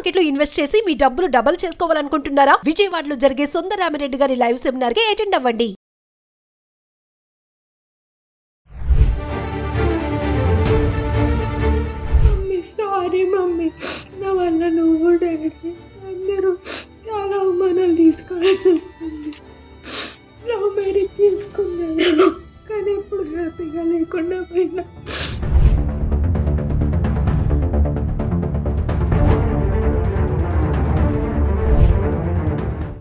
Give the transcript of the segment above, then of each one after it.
Market లో invest చేసి మీ డబ్బులు డబుల్ చేసుకోవాలనుకుంటున్నారా? విజయవాడలో జరిగే సుందరరామిరెడ్డి గారి లైవ్ సెమినార్ కి అటెండ్ అవ్వండి. సారీ మమ్మీ, నా వల్ల నువ్వు డాడీ అందరూ చాలా అవమానాలు తీసుకోవాల్సి వస్తుంది. లవ్ మ్యారేజ్ తీసుకున్నాను కానీ ఇప్పుడు హ్యాపీగా లేకుండా పోయినా.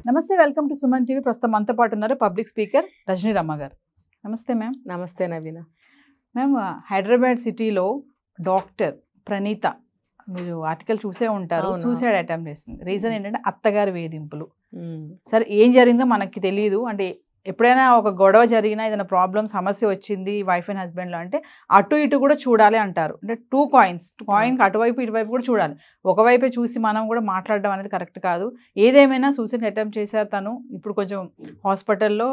నమస్తే, వెల్కమ్ టు సుమన్ టీవీ. ప్రస్తుతం మనతో పాటు ఉన్నారు పబ్లిక్ స్పీకర్ రజనీ రమ్మ గారు. నమస్తే మ్యామ్. నమస్తే నవీన. మ్యామ్, హైదరాబాద్ సిటీలో డాక్టర్ ప్రణీత, మీరు ఆర్టికల్ చూసే ఉంటారు, సూసైడ్ అటెంప్ట్ చేసింది. రీజన్ ఏంటంటే అత్తగారి వేధింపులు. సరే, ఏం జరిగిందో మనకి తెలియదు. అంటే ఎప్పుడైనా ఒక గొడవ జరిగినా, ఏదైనా ప్రాబ్లం సమస్య వచ్చింది వైఫ్ అండ్ హస్బెండ్లో అంటే అటు ఇటు కూడా చూడాలి అంటారు. అంటే టూ కాయిన్కి అటువైపు ఇటువైపు కూడా చూడాలి. ఒకవైపే చూసి మనం కూడా మాట్లాడడం అనేది కరెక్ట్ కాదు. ఏదేమైనా సూసైడ్ అటెంప్ట్ చేశారు తను. ఇప్పుడు కొంచెం హాస్పిటల్లో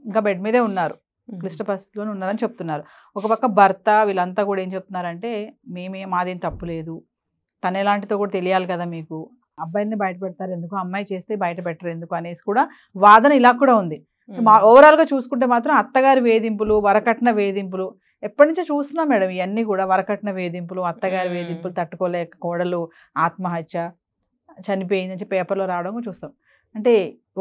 ఇంకా బెడ్ మీదే ఉన్నారు, క్లిష్ట పరిస్థితిలోనే ఉన్నారని చెప్తున్నారు. ఒక పక్క భర్త వీళ్ళంతా కూడా ఏం చెప్తున్నారంటే, మాదేం తప్పు లేదు, తను ఎలాంటితో కూడా తెలియాలి కదా మీకు, అబ్బాయిని బయట పెడతారు ఎందుకు, అమ్మాయి చేస్తే బయట పెట్టరు ఎందుకు అనేసి కూడా వాదన ఇలా కూడా ఉంది. ఓవరాల్గా చూసుకుంటే మాత్రం అత్తగారి వేధింపులు, వరకట్న వేధింపులు ఎప్పటి నుంచో చూస్తున్నాం మేడం. ఇవన్నీ కూడా వరకట్న వేధింపులు, అత్తగారి వేధింపులు తట్టుకోలేక కోడలు ఆత్మహత్య, చనిపోయిందని చెప్పి పేపర్లో రావడం చూస్తాం. అంటే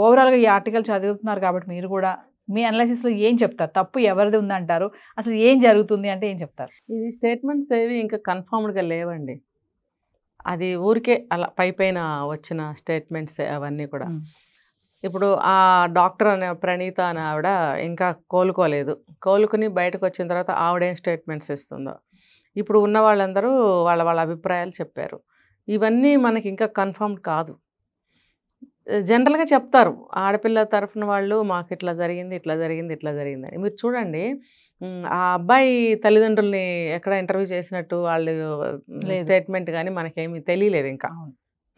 ఓవరాల్గా ఈ ఆర్టికల్ చదువుతున్నారు కాబట్టి మీరు కూడా మీ అనాలిసిస్లో ఏం చెప్తారు? తప్పు ఎవరిది ఉందంటారు? అసలు ఏం జరుగుతుంది అంటే ఏం చెప్తారు? ఇది స్టేట్మెంట్స్ ఏవి ఇంకా కన్ఫర్మ్డ్గా లేవండి. అది ఊరికే అలా పైన వచ్చిన స్టేట్మెంట్స్ అవన్నీ కూడా. ఇప్పుడు ఆ డాక్టర్ అనే ప్రణీత అనే ఆవిడ ఇంకా కోలుకోలేదు. కోలుకుని బయటకు వచ్చిన తర్వాత ఆవిడేం స్టేట్మెంట్స్ ఇస్తుందో, ఇప్పుడు ఉన్న వాళ్ళందరూ వాళ్ళ అభిప్రాయాలు చెప్పారు. ఇవన్నీ మనకి ఇంకా కన్ఫర్మ్డ్ కాదు. జనరల్గా చెప్తారు ఆడపిల్ల తరఫున వాళ్ళు, మాకు ఇట్లా జరిగింది అని. మీరు చూడండి, ఆ అబ్బాయి తల్లిదండ్రుల్ని ఎక్కడ ఇంటర్వ్యూ చేసినట్టు వాళ్ళు స్టేట్మెంట్ కానీ మనకేమీ తెలియలేదు. ఇంకా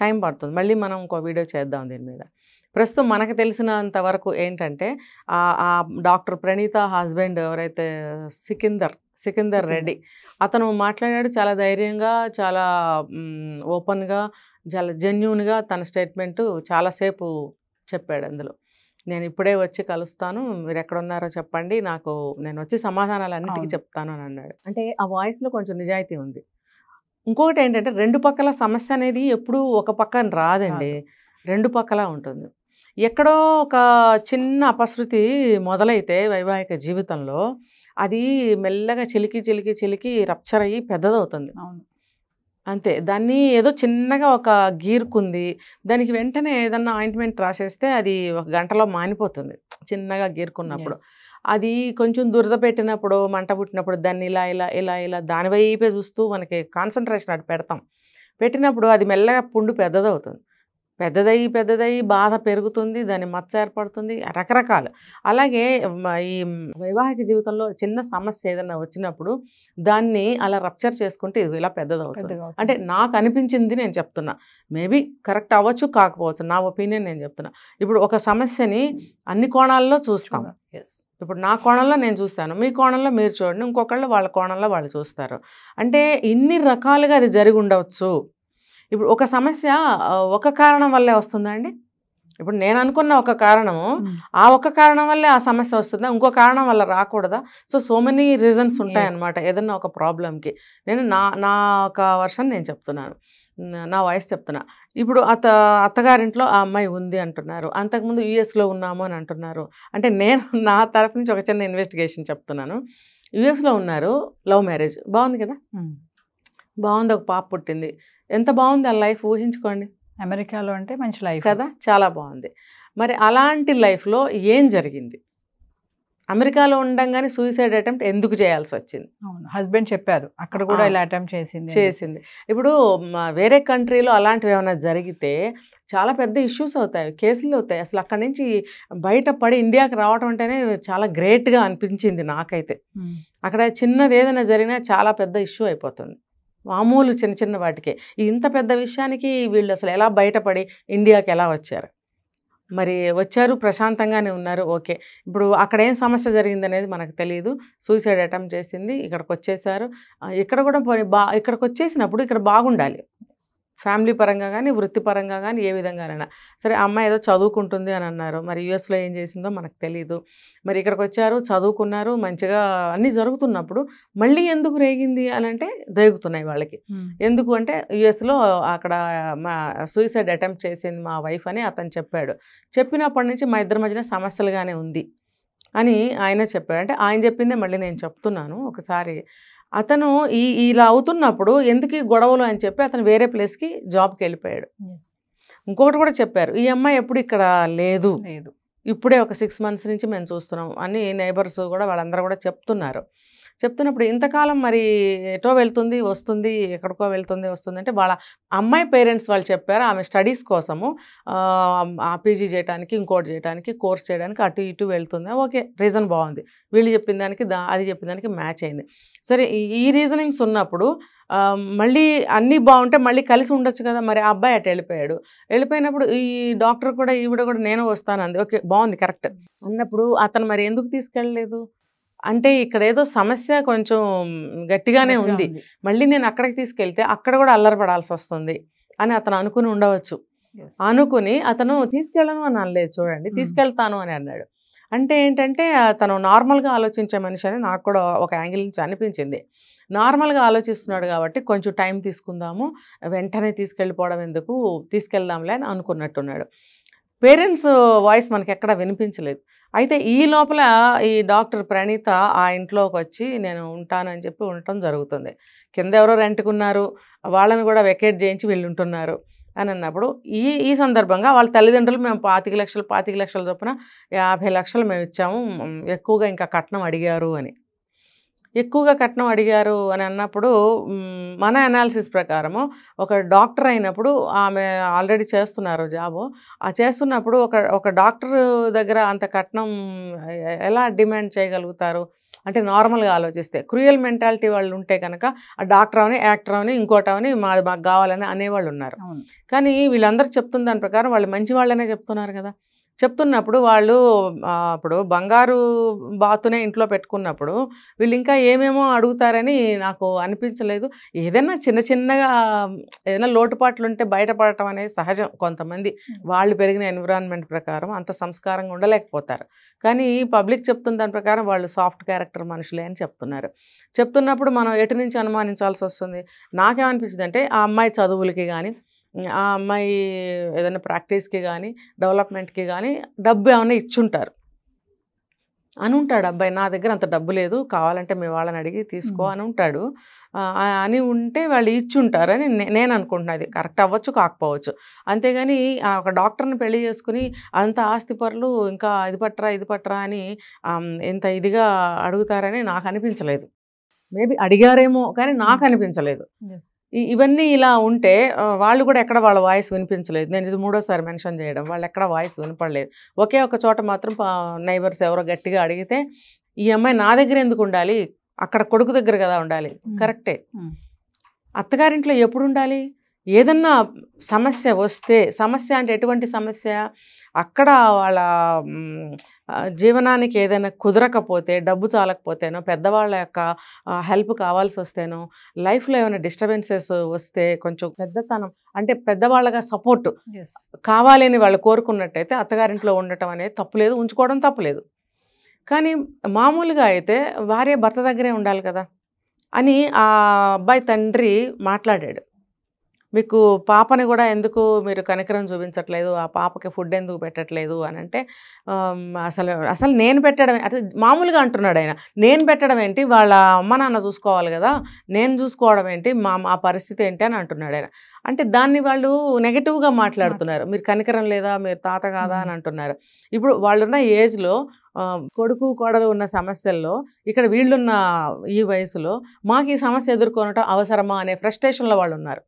టైం పడుతుంది. మళ్ళీ మనం ఇంకో వీడియో చేద్దాం దీని మీద. ప్రస్తుతం మనకు తెలిసినంత వరకు ఏంటంటే, ఆ డాక్టర్ ప్రణీత హస్బెండ్ ఎవరైతే సికిందర్ రెడ్డి, అతను మాట్లాడాడు చాలా ధైర్యంగా, చాలా ఓపెన్గా, చాలా జెన్యూన్గా తన స్టేట్మెంటు చాలాసేపు చెప్పాడు. అందులో నేను ఇప్పుడే వచ్చి కలుస్తాను, మీరు ఎక్కడున్నారో చెప్పండి, నేను వచ్చి సమాధానాలు అన్నిటికీ చెప్తాను అని అన్నాడు. అంటే ఆ వాయిస్లో కొంచెం నిజాయితీ ఉంది. ఇంకొకటి ఏంటంటే, రెండు పక్కల సమస్య అనేది ఎప్పుడూ ఒక పక్కన రాదండి, రెండు పక్కల ఉంటుంది. ఎక్కడో ఒక చిన్న అపశృతి మొదలైతే వైవాహిక జీవితంలో అది మెల్లగా చిలికి రప్చర్ అయ్యి పెద్దదవుతుంది. అంతే. దాన్ని ఏదో చిన్నగా ఒక గీరుకుంది, దానికి వెంటనే ఏదన్నా ఆయింట్మెంట్ రాసేస్తే అది ఒక గంటలో మానిపోతుంది. చిన్నగా గీరుకున్నప్పుడు అది కొంచెం దురద పెట్టినప్పుడు, మంట పుట్టినప్పుడు దాన్ని ఇలా దాని వైపే చూస్తూ మనకి కాన్సన్ట్రేషన్ అటు పెట్టినప్పుడు అది మెల్లగా పుండు పెద్దదవుతుంది. పెద్దదయ్యి బాధ పెరుగుతుంది, దాని మచ్చ ఏర్పడుతుంది, రకరకాలు. అలాగే ఈ వైవాహిక జీవితంలో చిన్న సమస్య ఏదైనా వచ్చినప్పుడు దాన్ని అలా రప్చర్ చేసుకుంటే ఇది ఇలా పెద్దదవుతుంది. అంటే నాకు అనిపించింది నేను చెప్తున్నా, మేబీ కరెక్ట్ అవ్వచ్చు కాకపోవచ్చు, నా ఒపీనియన్ నేను చెప్తున్నా. ఇప్పుడు ఒక సమస్యని అన్ని కోణాల్లో చూస్తాం. ఇప్పుడు నా కోణంలో నేను చూస్తాను, మీ కోణంలో మీరు చూడండి, ఇంకొకళ్ళు వాళ్ళ కోణంలో వాళ్ళు చూస్తారు. అంటే ఇన్ని రకాలుగా అది జరిగి ఉండవచ్చు. ఇప్పుడు ఒక సమస్య ఒక కారణం వల్లే వస్తుందా అండి? ఇప్పుడు నేను అనుకున్న ఒక కారణము, ఆ ఒక కారణం వల్లే ఆ సమస్య వస్తుందా? ఇంకో కారణం వల్ల రాకూడదా? సో మెనీ రీజన్స్ ఉంటాయన్నమాట ఏదన్నా ఒక ప్రాబ్లంకి. నేను నా ఒక వర్షన్ నేను చెప్తున్నాను, నా వాయిస్ చెప్తున్నా. ఇప్పుడు అత్తగారింట్లో ఆ అమ్మాయి ఉంది అంటున్నారు, అంతకుముందు యూఎస్లో ఉన్నాము అని అంటున్నారు. అంటే నేను నా తరఫు నుంచి ఒక చిన్న ఇన్వెస్టిగేషన్ చెప్తున్నాను. యూఎస్లో ఉన్నారు, లవ్ మ్యారేజ్, బాగుంది కదా, బాగుంది, ఒక పాప పుట్టింది, ఎంత బాగుంది ఆ లైఫ్, ఊహించుకోండి. అమెరికాలో అంటే మంచి లైఫ్ కదా, చాలా బాగుంది. మరి అలాంటి లైఫ్లో ఏం జరిగింది? అమెరికాలో ఉండంగానే సూసైడ్ అటెంప్ట్ ఎందుకు చేయాల్సి వచ్చింది? హస్బెండ్ చెప్పారు అక్కడ కూడా ఇలా అటెంప్ట్ చేసింది. ఇప్పుడు వేరే కంట్రీలో అలాంటివి ఏమైనా జరిగితే చాలా పెద్ద ఇష్యూస్ అవుతాయి, కేసులు అవుతాయి. అసలు అక్కడి నుంచి బయటపడి ఇండియాకి రావడం అంటేనే చాలా గ్రేట్గా అనిపించింది నాకైతే. అక్కడ చిన్నది ఏదైనా జరిగినా చాలా పెద్ద ఇష్యూ అయిపోతుంది, మామూలు చిన్న వాటికే. ఇంత పెద్ద విషయానికి వీళ్ళు అసలు ఎలా బయటపడి ఇండియాకి ఎలా వచ్చారు? మరి వచ్చారు, ప్రశాంతంగానే ఉన్నారు, ఓకే. ఇప్పుడు అక్కడ ఏం సమస్య జరిగిందనేది మనకు తెలియదు. సూసైడ్ అటెంప్ట్ చేసింది, ఇక్కడికి వచ్చేసారు. ఇక్కడ కూడా ఇక్కడికి వచ్చేసినప్పుడు ఇక్కడ బాగుండాలి, ఫ్యామిలీ పరంగా కానీ వృత్తిపరంగా కానీ ఏ విధంగానైనా సరే. ఆ అమ్మాయి ఏదో చదువుకుంటుంది అని అన్నారు, మరి యూఎస్లో ఏం చేసిందో మనకు తెలియదు. మరి ఇక్కడికి వచ్చారు, చదువుకున్నారు, మంచిగా అన్నీ జరుగుతున్నప్పుడు మళ్ళీ ఎందుకు రేగింది అని అంటే రేగుతున్నాయి వాళ్ళకి. ఎందుకు అంటే యూఎస్లో అక్కడ మా సూసైడ్ అటెంప్ట్ చేసింది మా వైఫ్ అని అతను చెప్పాడు. చెప్పినప్పటి నుంచి మా ఇద్దరి మధ్యన సమస్యలుగానే ఉంది అని ఆయన చెప్పాడు. అంటే ఆయన చెప్పిందే మళ్ళీ నేను చెప్తున్నాను. ఒకసారి అతను ఇలా అవుతున్నప్పుడు ఎందుకు ఈ గొడవలు అని చెప్పి అతను వేరే ప్లేస్కి జాబ్కి వెళ్ళిపోయాడు. ఇంకొకటి కూడా చెప్పారు, ఈ అమ్మాయి ఎప్పుడు ఇక్కడ లేదు, ఇప్పుడే ఒక 6 months నుంచి మేము చూస్తున్నాం అని నైబర్స్ కూడా వాళ్ళందరూ కూడా చెప్తున్నప్పుడు ఇంతకాలం మరి ఎటో వెళ్తుంది వస్తుంది, ఎక్కడికో వెళ్తుంది వస్తుంది అంటే వాళ్ళ అమ్మాయి పేరెంట్స్ వాళ్ళు చెప్పారు ఆమె స్టడీస్ కోసము పీజీ చేయడానికి ఇంకోటి చేయడానికి కోర్స్ చేయడానికి అటు ఇటు వెళ్తుంది. ఓకే, రీజన్ బాగుంది, వీళ్ళు చెప్పిన దానికి అది చెప్పిన దానికి మ్యాచ్ అయింది. సరే, ఈ రీజనింగ్స్ ఉన్నప్పుడు మళ్ళీ అన్నీ బాగుంటే మళ్ళీ కలిసి ఉండొచ్చు కదా. మరి ఆ అబ్బాయి అటు వెళ్ళిపోయినప్పుడు ఈ డాక్టర్ కూడా ఈవిడ కూడా నేను వస్తాను అంది. ఓకే, బాగుంది, కరెక్ట్ అన్నప్పుడు అతను మరి ఎందుకు తీసుకెళ్ళలేదు అంటే ఇక్కడ ఏదో సమస్య కొంచెం గట్టిగానే ఉంది, మళ్ళీ నేను అక్కడికి తీసుకెళ్తే అక్కడ కూడా అల్లరపడాల్సి వస్తుంది అని అతను అనుకుని ఉండవచ్చు. అనుకుని అతను తీసుకెళ్ళను అని అనలేదు, చూడండి తీసుకెళ్తాను అని అన్నాడు. అంటే ఏంటంటే అతను నార్మల్గా ఆలోచించే మనిషి అని నాకు కూడా ఒక యాంగిల్ నుంచి అనిపించింది. నార్మల్గా ఆలోచిస్తున్నాడు కాబట్టి కొంచెం టైం తీసుకుందాము, వెంటనే తీసుకెళ్ళిపోవడం ఎందుకు, తీసుకెళ్దాంలే అని అనుకున్నట్టున్నాడు. పేరెంట్స్ వాయిస్ మనకి ఎక్కడ వినిపించలేదు. అయితే ఈ లోపల ఈ డాక్టర్ ప్రణీత ఆ ఇంట్లోకి వచ్చి నేను ఉంటానని చెప్పి ఉండటం జరుగుతుంది. కింద ఎవరో రెంట్కున్నారు, వాళ్ళని కూడా వెకేట్ చేయించి వీళ్ళు ఉంటున్నారు అని అన్నప్పుడు ఈ సందర్భంగా వాళ్ళ తల్లిదండ్రులు మేము 25 లక్షల చొప్పున 50 లక్షలు మేము ఇచ్చాము, ఎక్కువగా ఇంకా కట్నం అడిగారు అని అన్నప్పుడు మన అనాలిసిస్ ప్రకారము ఒక డాక్టర్ అయినప్పుడు ఆమె ఆల్రెడీ చేస్తున్నారు జాబు, చేస్తున్నప్పుడు ఒక డాక్టర్ దగ్గర అంత కట్నం ఎలా డిమాండ్ చేయగలుగుతారు అంటే నార్మల్గా ఆలోచిస్తే క్రూయల్ మెంటాలిటీ వాళ్ళు ఉంటే కనుక ఆ డాక్టర్ అవని యాక్టర్ అవని ఇంకోటవని మాకు కావాలని అనేవాళ్ళు ఉన్నారు. కానీ వీళ్ళందరూ చెప్తున్న దాని ప్రకారం వాళ్ళు మంచి వాళ్ళనే చెప్తున్నారు కదా. చెప్తున్నప్పుడు వాళ్ళు ఇప్పుడు బంగారు బాతునే ఇంట్లో పెట్టుకున్నప్పుడు వీళ్ళు ఇంకా ఏమేమో అడుగుతారని నాకు అనిపించలేదు. ఏదైనా చిన్నగా ఏదైనా లోటుపాట్లు ఉంటే బయటపడటం అనేది సహజం. కొంతమంది వాళ్ళు పెరిగిన ఎన్విరాన్మెంట్ ప్రకారం అంత సంస్కారంగా ఉండలేకపోతారు. కానీ పబ్లిక్ చెప్తున్న దాని ప్రకారం వాళ్ళు సాఫ్ట్ క్యారెక్టర్ మనుషులే అని చెప్తున్నప్పుడు మనం ఎటు నుంచి అనుమానించాల్సి వస్తుంది. నాకేమనిపించింది అంటే ఆ అమ్మాయి చదువులకి కానీ ఆ అమ్మాయి ఏదైనా ప్రాక్టీస్కి కానీ డెవలప్మెంట్కి కానీ డబ్బు ఏమైనా ఇచ్చుంటారు అని ఉంటాడు అబ్బాయి. నా దగ్గర అంత డబ్బు లేదు, కావాలంటే మీ వాళ్ళని అడిగి తీసుకో అని ఉంటాడు అని ఉంటే వాళ్ళు ఇచ్చుంటారని నేను అనుకుంటున్నాను. అది కరెక్ట్ అవ్వచ్చు కాకపోవచ్చు. అంతేగాని ఒక డాక్టర్ని పెళ్లి చేసుకుని అంత ఆస్తి పరులు ఇంకా ఇది పట్టరా అని ఎంత ఇదిగా అడుగుతారని నాకు అనిపించలేదు. మేబీ అడిగారేమో కానీ నాకు అనిపించలేదు. ఇవన్నీ ఇలా ఉంటే వాళ్ళు కూడా ఎక్కడ వాళ్ళ వాయిస్ వినిపించలేదు. నేను ఇది 3వ మెన్షన్ చేయడం, వాళ్ళు ఎక్కడ వాయిస్ వినపడలేదు. ఒకే ఒక చోట మాత్రం నైబర్స్ ఎవరో గట్టిగా అడిగితే ఈ అమ్మాయి నా దగ్గర ఎందుకు ఉండాలి, అక్కడ కొడుకు దగ్గర కదా ఉండాలి. కరెక్టే, అత్తగారింట్లో ఎప్పుడు ఉండాలి? ఏదన్నా సమస్య వస్తే, సమస్య అంటే ఎటువంటి సమస్య, అక్కడ వాళ్ళ జీవనానికి ఏదైనా కుదరకపోతే, డబ్బు చాలకపోతేనో, పెద్దవాళ్ళ యొక్క హెల్ప్ కావాల్సి వస్తేనో, లైఫ్లో ఏమైనా డిస్టర్బెన్సెస్ వస్తే, కొంచెం పెద్దతనం అంటే పెద్దవాళ్ళగా సపోర్ట్ కావాలని వాళ్ళు కోరుకున్నట్టయితే అత్తగారింట్లో ఉండటం అనేది తప్పులేదు, ఉంచుకోవడం తప్పులేదు. కానీ మామూలుగా అయితే భార్య భర్త దగ్గరే ఉండాలి కదా అని ఆ అబ్బాయి తండ్రి మాట్లాడాడు. మీకు పాపని కూడా ఎందుకు మీరు కనికరం చూపించట్లేదు, ఆ పాపకి ఫుడ్ ఎందుకు పెట్టట్లేదు అని అంటే అసలు నేను పెట్టడం అంటే మామూలుగా అంటున్నాడు ఆయన. నేను పెట్టడం ఏంటి, వాళ్ళ అమ్మ నాన్న చూసుకోవాలి కదా, నేను చూసుకోవడం ఏంటి, మా పరిస్థితి ఏంటి అని అంటున్నాడు ఆయన. అంటే దాన్ని వాళ్ళు నెగటివ్గా మాట్లాడుతున్నారు. మీరు కనికరం లేదా, మీరు తాత కాదా అని అంటున్నారు. ఇప్పుడు వాళ్ళున్న ఏజ్లో కొడుకు కోడలు ఉన్న సమస్యల్లో ఇక్కడ వీళ్ళున్న ఈ వయసులో మాకు ఈ సమస్య ఎదుర్కొనటం అవసరమా అనే ఫ్రస్ట్రేషన్లో వాళ్ళు ఉన్నారు.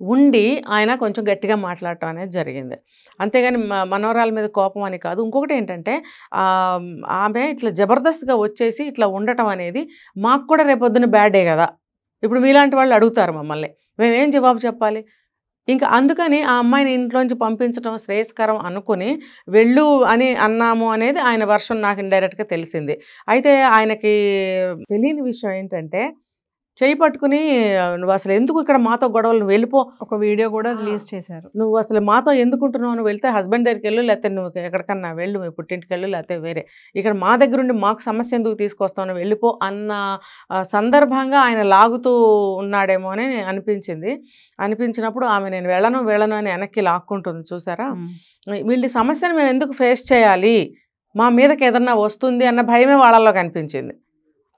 ఉండి ఆయన కొంచెం గట్టిగా మాట్లాడటం అనేది జరిగింది. అంతేగాని మనవరాల మీద కోపం అని కాదు. ఇంకొకటి ఏంటంటే ఆమె ఇట్లా జబర్దస్త్గా వచ్చేసి ఇట్లా ఉండటం అనేది మాకు కూడా రేపొద్దున బ్యాడే కదా. ఇప్పుడు మీలాంటి వాళ్ళు అడుగుతారు మమ్మల్ని, మేమేం జవాబు చెప్పాలి? ఇంకా అందుకని ఆ అమ్మాయిని ఇంట్లోంచి పంపించడం శ్రేయస్కరం అనుకుని వెళ్ళు అని అన్నాము అనేది ఆయన వర్షన్ నాకు ఇండైరెక్ట్గా తెలిసింది. అయితే ఆయనకి తెలియని విషయం ఏంటంటే చేయి పట్టుకుని నువ్వు అసలు ఎందుకు ఇక్కడ మాతో గొడవలు, నువ్వు వెళ్ళిపో, ఒక వీడియో కూడా రిలీజ్ చేశారు. నువ్వు అసలు మాతో ఎందుకుంటున్నావు, నువ్వు వెళ్తే హస్బెండ్ దగ్గరికి వెళ్ళు, లేకపోతే నువ్వు ఎక్కడికన్నా వెళ్ళు, పుట్టింటికి వెళ్ళు, లేకపోతే వేరే, ఇక్కడ మా దగ్గర ఉండి మాకు సమస్య ఎందుకు తీసుకొస్తావు, నువ్వు వెళ్ళిపో అన్న సందర్భంగా ఆయన లాగుతూ ఉన్నాడేమో అని అనిపించినప్పుడు ఆమె నేను వెళ్ళను అని వెనక్కి లాక్కుంటుంది. చూసారా, వీళ్ళ సమస్యను మేము ఎందుకు ఫేస్ చేయాలి, మా మీదకి ఏదన్నా వస్తుంది అన్న భయమే వాళ్ళలో కనిపించింది.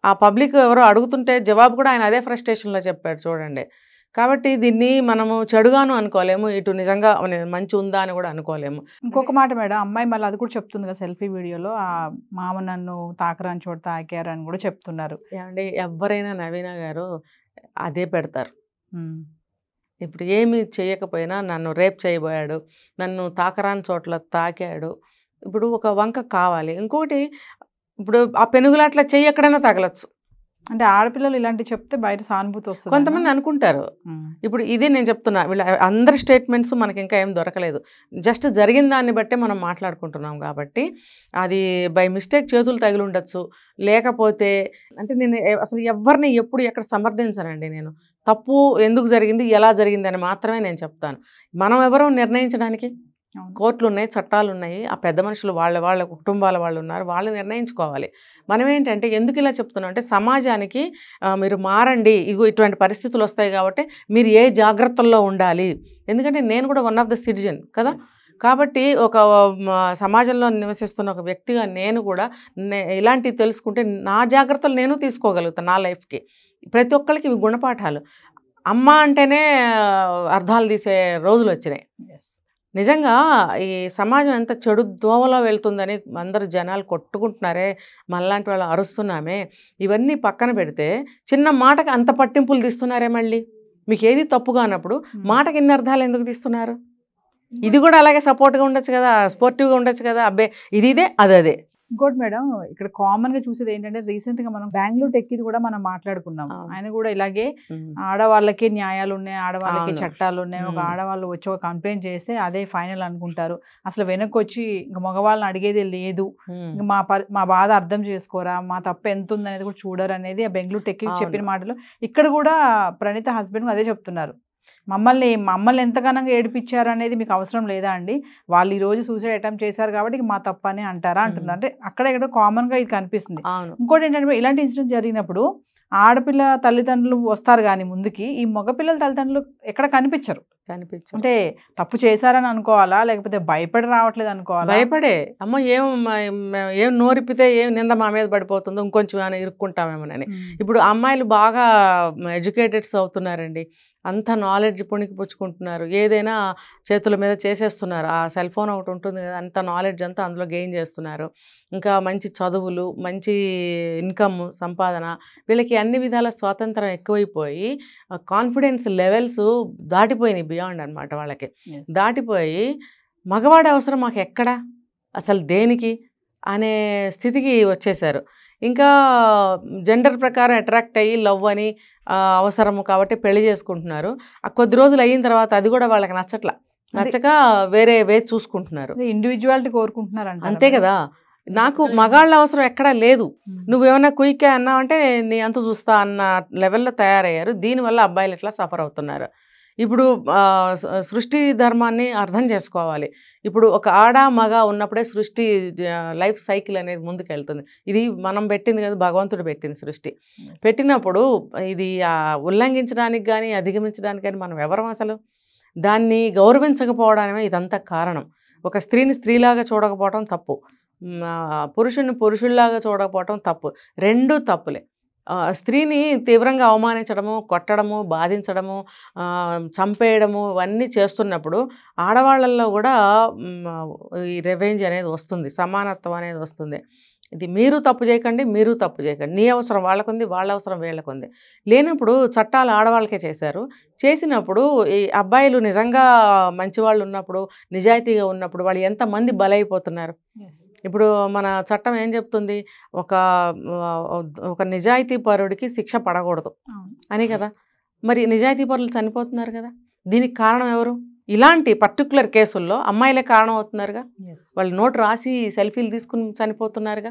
ఆ పబ్లిక్ ఎవరో అడుగుతుంటే జవాబు కూడా ఆయన అదే ఫ్రస్ట్రేషన్లో చెప్పాడు చూడండి. కాబట్టి దీన్ని మనము చెడుగాను అనుకోలేము, ఇటు నిజంగా మంచి ఉందా అని కూడా అనుకోలేము. ఇంకొక మాట మేడం, అమ్మాయి మళ్ళీ అది కూడా చెప్తుంది కదా సెల్ఫీ వీడియోలో, ఆ మామ నన్ను తాకరాని చోట తాకారు అని కూడా చెప్తున్నారు. ఏమండి, ఎవరైనా నవీన గారు అదే పెడతారు. ఇప్పుడు ఏమి చేయకపోయినా నన్ను రేప్ చేయబోయాడు, నన్ను తాకరాని చోట్ల తాకాడు, ఇప్పుడు ఒక వంక కావాలి. ఇంకోటి, ఇప్పుడు ఆ పెనుగులాట్లా చెయ్యి ఎక్కడైనా తగలచ్చు. అంటే ఆడపిల్లలు ఇలాంటివి చెప్తే బయట సానుభూతి వస్తుంది కొంతమంది అనుకుంటారు. ఇప్పుడు ఇదే నేను చెప్తున్నా, వీళ్ళ అందరి స్టేట్మెంట్స్ మనకి ఇంకా ఏం దొరకలేదు, జస్ట్ జరిగిన దాన్ని బట్టే మనం మాట్లాడుకుంటున్నాం. కాబట్టి అది బై మిస్టేక్ చేతులు తగిలి ఉండొచ్చు, లేకపోతే అంటే నేను అసలు ఎవరిని ఎప్పుడు ఎక్కడ సమర్థించనండి. నేను తప్పు ఎందుకు జరిగింది, ఎలా జరిగింది అని మాత్రమే నేను చెప్తాను. మనం ఎవరో నిర్ణయించడానికి కోర్టులు ఉన్నాయి, చట్టాలు ఉన్నాయి, ఆ పెద్ద మనుషులు వాళ్ళ కుటుంబాల వాళ్ళు ఉన్నారు, వాళ్ళు నిర్ణయించుకోవాలి. మనం ఏంటంటే ఎందుకు ఇలా చెప్తున్నాం అంటే, సమాజానికి మీరు మారండి, ఇటువంటి పరిస్థితులు వస్తాయి కాబట్టి మీరు ఏ జాగ్రత్తల్లో ఉండాలి. ఎందుకంటే నేను కూడా వన్ ఆఫ్ ద సిటిజన్ కదా, కాబట్టి ఒక సమాజంలో నివసిస్తున్న ఒక వ్యక్తిగా నేను కూడా ఇలాంటివి తెలుసుకుంటే నా జాగ్రత్తలు నేను తీసుకోగలుగుతాను నా లైఫ్కి. ప్రతి ఒక్కరికి ఇవి గుణపాఠాలు. అమ్మ అంటేనే అర్థాలు తీసే రోజులు వచ్చినాయి. నిజంగా ఈ సమాజం ఎంత చెడు దోవలో వెళ్తుందని అందరూ జనాలు కొట్టుకుంటున్నారే, మనలాంటి వాళ్ళు అరుస్తున్నామే, ఇవన్నీ పక్కన పెడితే చిన్న మాటకి అంత పట్టింపులు తీస్తున్నారే. మళ్ళీ మీకు ఏది తప్పుగా అన్నప్పుడు మాటకి ఎన్ని అర్థాలు ఎందుకు తీస్తున్నారు? ఇది కూడా అలాగే సపోర్ట్గా ఉండొచ్చు కదా, స్పోర్టివ్గా ఉండొచ్చు కదా. అబ్బే ఇదే అదే. ఇంకోటి మేడం, ఇక్కడ కామన్ గా చూసేది ఏంటంటే, రీసెంట్ గా మనం బెంగళూరు టెక్కిది కూడా మనం మాట్లాడుకున్నాం. ఆయన కూడా ఇలాగే ఆడవాళ్ళకి న్యాయాలు ఉన్నాయి, ఆడవాళ్ళకి చట్టాలు ఉన్నాయి, ఒక ఆడవాళ్ళు వచ్చి ఒక కంప్లైంట్ చేస్తే అదే ఫైనల్ అనుకుంటారు, అసలు వెనక్కి వచ్చి ఇంకా మగవాళ్ళని అడిగేది లేదు, మా బాధ అర్థం చేసుకోరా, మా తప్పు ఎంత ఉంది అనేది కూడా చూడరు అనేది ఆ బెంగళూరు టెక్కి చెప్పిన మాటలు. ఇక్కడ కూడా ప్రణీత హస్బెండ్ అదే చెప్తున్నారు, మమ్మల్ని ఎంతగానో ఏడిపించారు అనేది మీకు అవసరం లేదా అండి, వాళ్ళు ఈ రోజు సూసైడ్ అటెంప్ట్ చేశారు కాబట్టి మా తప్పని అంటారా అంటున్నారు. అంటే అక్కడ ఇక్కడ కామన్ గా ఇది కనిపిస్తుంది. ఇంకోటి ఏంటంటే, ఇలాంటి ఇన్సిడెంట్ జరిగినప్పుడు ఆడపిల్ల తల్లిదండ్రులు వస్తారు కానీ ముందుకి, ఈ మగపిల్లల తల్లిదండ్రులు ఎక్కడ కనిపించరు. అంటే తప్పు చేశారని అనుకోవాలా, లేకపోతే భయపడి రావట్లేదు అనుకోవాలా? భయపడే, అమ్మ ఏం నోరిపితే ఏం నింద మా మీద పడిపోతుందో, ఇంకొంచెం ఏమైనా ఇరుక్కుంటామేమోనని. ఇప్పుడు అమ్మాయిలు బాగా ఎడ్యుకేటెడ్స్ అవుతున్నారండి, అంత నాలెడ్జ్ పుణికిపుచ్చుకుంటున్నారు, ఏదైనా చేతుల మీద చేసేస్తున్నారు. ఆ సెల్ ఫోన్ ఒకటి ఉంటుంది కదా, అంత నాలెడ్జ్ అంతా అందులో గెయిన్ చేస్తున్నారు. ఇంకా మంచి చదువులు, మంచి ఇన్కమ్, సంపాదన, వీళ్ళకి అన్ని విధాల స్వాతంత్రం ఎక్కువైపోయి కాన్ఫిడెన్స్ లెవెల్స్ దాటిపోయినాయి, బియాండ్ అనమాట. వాళ్ళకి దాటిపోయి మగవాడి అవసరం మాకు ఎక్కడ, అసలు దేనికి అనే స్థితికి వచ్చేసారు. ఇంకా జెండర్ ప్రకారం అట్రాక్ట్ అయ్యి లవ్ అని అవసరము కాబట్టి పెళ్లి చేసుకుంటున్నారు. ఆ కొద్ది రోజులు అయిన తర్వాత అది కూడా వాళ్ళకి నచ్చక వేరే చూసుకుంటున్నారు. ఇండివిజువాలిటీ కోరుకుంటున్నారు అంతే కదా. నాకు మగాళ్ళ అవసరం ఎక్కడా లేదు, నువ్వేమన్నా కుయిక్గా అన్నావంటే నీ అంత చూస్తా అన్న లెవెల్లో తయారయ్యారు. దీనివల్ల అబ్బాయిలు ఇట్లా సఫర్ అవుతున్నారు. ఇప్పుడు సృష్టి ధర్మాన్ని అర్థం చేసుకోవాలి. ఇప్పుడు ఒక ఆడ మగ ఉన్నప్పుడే సృష్టి లైఫ్ సైకిల్ అనేది ముందుకెళ్తుంది. ఇది మనం పెట్టింది కదా, భగవంతుడు పెట్టింది సృష్టి. పెట్టినప్పుడు ఇది ఉల్లంఘించడానికి కానీ అధిగమించడానికి కానీ మనం ఎవరం అసలు? దాన్ని గౌరవించకపోవడమే ఇదంతా కారణం. ఒక స్త్రీని స్త్రీలాగా చూడకపోవటం తప్పు, పురుషుడిని పురుషుల్లాగా చూడకపోవటం తప్పు, రెండూ తప్పులే. స్త్రీని తీవ్రంగా అవమానించడము, కొట్టడము, బాధించడము, చంపేయడము ఇవన్నీ చేస్తున్నప్పుడు ఆడవాళ్ళల్లో కూడా ఈ రివెంజ్ అనేది వస్తుంది, సమానత్వం అనేది వస్తుంది. ఇది మీరు తప్పు చేయకండి, మీరు తప్పు చేయకండి, నీ అవసరం వాళ్ళకుంది, వాళ్ళ అవసరం వీళ్ళకుంది. లేనప్పుడు చట్టాలు ఆడవాళ్ళకే చేశారు. చేసినప్పుడు ఈ అబ్బాయిలు నిజంగా మంచివాళ్ళు ఉన్నప్పుడు, నిజాయితీగా ఉన్నప్పుడు వాళ్ళు ఎంతమంది బలైపోతున్నారు. ఇప్పుడు మన చట్టం ఏం చెప్తుంది, ఒక నిజాయితీ పరుడికి శిక్ష పడకూడదు అని కదా. మరి నిజాయితీ పరులు చనిపోతున్నారు కదా, దీనికి కారణం ఎవరు? ఇలాంటి పర్టికులర్ కేసుల్లో అమ్మాయిలే కారణం అవుతున్నారుగా. వాళ్ళు నోటు రాసి సెల్ఫీలు తీసుకుని చనిపోతున్నారుగా.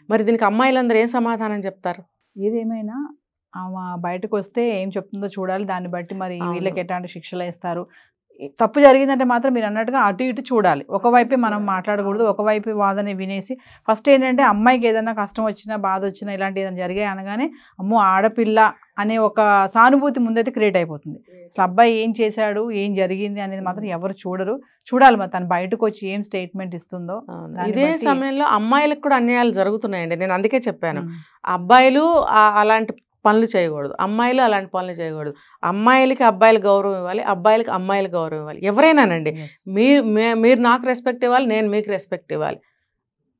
మరి దీనికి అమ్మాయిలందరూ ఏం సమాధానం చెప్తారు? ఏదేమైనా ఆమె బయటకు వస్తే ఏం చెప్తుందో చూడాలి. దాన్ని బట్టి మరి అవును. వీళ్ళకి ఎట్లాంటి శిక్షలు వేస్తారు. తప్పు జరిగిందంటే మాత్రం మీరు అన్నట్టుగా అటు ఇటు చూడాలి. ఒకవైపే మనం మాట్లాడకూడదు. ఒకవైపు వాదన వినేసి ఫస్ట్ ఏంటంటే అమ్మాయికి ఏదైనా కష్టం వచ్చినా బాధ వచ్చినా ఇలాంటి ఏదైనా జరిగాయి అనగానే అమ్మో ఆడపిల్ల అనే ఒక సానుభూతి ముందైతే క్రియేట్ అయిపోతుంది. అసలు అబ్బాయి ఏం చేశాడు, ఏం జరిగింది అనేది మాత్రం ఎవరు చూడరు. చూడాలి మరి తను బయటకు వచ్చి ఏం స్టేట్మెంట్ ఇస్తుందో. దాన్ని ఇదే బట్టి- సమయంలో అమ్మాయిలకు కూడా అన్యాయాలు జరుగుతున్నాయండి. నేను అందుకే చెప్పాను, అబ్బాయిలు అలాంటి పనులు చేయకూడదు, అమ్మాయిలు అలాంటి పనులు చేయకూడదు. అమ్మాయిలకి అబ్బాయిలు గౌరవం ఇవ్వాలి, అబ్బాయిలకి అమ్మాయిలు గౌరవం ఇవ్వాలి. ఎవరైనానండి, Yes. మీరు నాకు రెస్పెక్ట్ ఇవ్వాలి, నేను మీకు రెస్పెక్ట్ ఇవ్వాలి.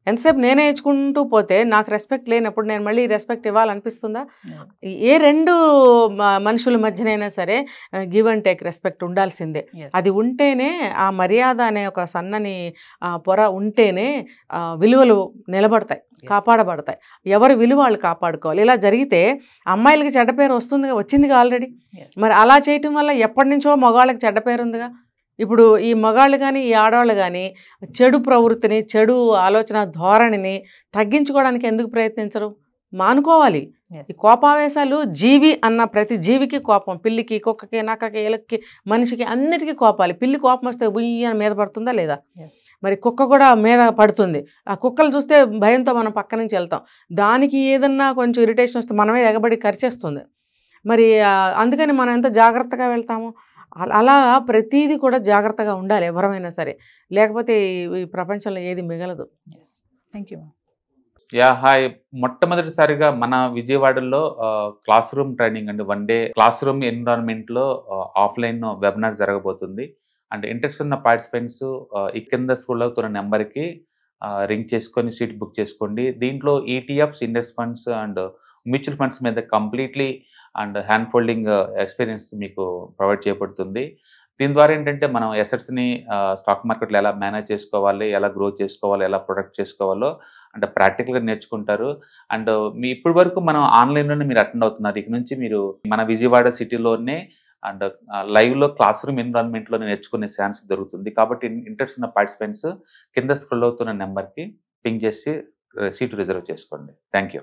ఎంతసేపు నేనే ఇచ్చుకుంటూ పోతే నాకు రెస్పెక్ట్ లేనప్పుడు నేను మళ్ళీ రెస్పెక్ట్ ఇవ్వాలనిపిస్తుందా? ఏ రెండు మనుషుల మధ్యనైనా సరే గివ్ అండ్ టేక్ రెస్పెక్ట్ ఉండాల్సిందే. Yes. అది ఉంటేనే ఆ మర్యాద అనే ఒక సన్నని పొర ఉంటేనే విలువలు నిలబడతాయి, కాపాడబడతాయి. ఎవరి విలువ వాళ్ళు కాపాడుకోవాలి. ఇలా జరిగితే అమ్మాయిలకి చెడ్డ పేరు వచ్చిందిగా ఆల్రెడీ. Yes. మరి అలా చేయటం వల్ల ఎప్పటి నుంచో మగవాళ్ళకి చెడ్డ పేరు ఉందిగా. ఇప్పుడు ఈ మగాళ్ళు కానీ ఈ ఆడవాళ్ళు కానీ చెడు ప్రవృత్తిని, చెడు ఆలోచన ధోరణిని తగ్గించుకోవడానికి ఎందుకు ప్రయత్నించరు? మానుకోవాలి. Yes. ఈ కోపావేశాలు, జీవి అన్న ప్రతి జీవికి కోపం, పిల్లికి, కుక్కకి, నక్కకి, ఎలక్కి, మనిషికి అన్నిటికీ కోపాలి. పిల్లి కోపం వస్తే బుయ్య మీద పడుతుందా లేదా? Yes. మరి కుక్క కూడా మీద పడుతుంది. ఆ కుక్కలు చూస్తే భయంతో మనం పక్క నుంచి వెళ్తాం. దానికి ఏదన్నా కొంచెం ఇరిటేషన్ వస్తే మనమే ఎగబడి కరిచేస్తుంది. మరి అందుకని మనం ఎంత జాగ్రత్తగా వెళ్తాము. అలా ప్రతీది కూడా జాగ్రత్తగా ఉండాలి ఎవరైనా సరే, లేకపోతే ఈ ప్రపంచంలో ఏది మిగలదు. Yes. Thank you. Ya hi, మొట్టమొదటిసారిగా మన విజయవాడలో క్లాస్ రూమ్ ట్రైనింగ్ అండి, 1 డే క్లాస్ రూమ్ ఎన్విరాన్మెంట్లో ఆఫ్లైన్ వెబినార్ జరగబోతుంది. అండ్ ఇంట్రెస్ట్ ఉన్న పార్టిసిపెంట్స్ ఈ కింద స్కూల్ అవుతున్న నెంబర్కి రింగ్ చేసుకొని సీట్ బుక్ చేసుకోండి. దీంట్లో ETFs, index funds and mutual funds మీద completely and hand folding experience మీకు ప్రొవైడ్ చేయబడుతుంది. దీని ద్వారా ఏంటంటే మనం ఎసెట్స్ని స్టాక్ మార్కెట్లో ఎలా మేనేజ్ చేసుకోవాలి, ఎలా గ్రో చేసుకోవాలి, ఎలా ప్రొడక్ట్ చేసుకోవాలో అంటే ప్రాక్టికల్గా నేర్చుకుంటారు. అండ్ మీ ఇప్పటి వరకు మనం ఆన్లైన్లోనే మీరు అటెండ్ అవుతున్నారు. ఇక నుంచి మీరు మన విజయవాడ సిటీలోనే అండ్ లైవ్లో క్లాస్ రూమ్ ఎన్విరాన్మెంట్లో నేర్చుకునే ఛాన్స్ దొరుకుతుంది. కాబట్టి ఇంట్రెస్ట్ ఉన్న పార్టిసిపెంట్స్ కింద స్క్రోల్ అవుతున్న నెంబర్కి పింగ్ చేసి సీటు రిజర్వ్ చేసుకోండి. Thank you.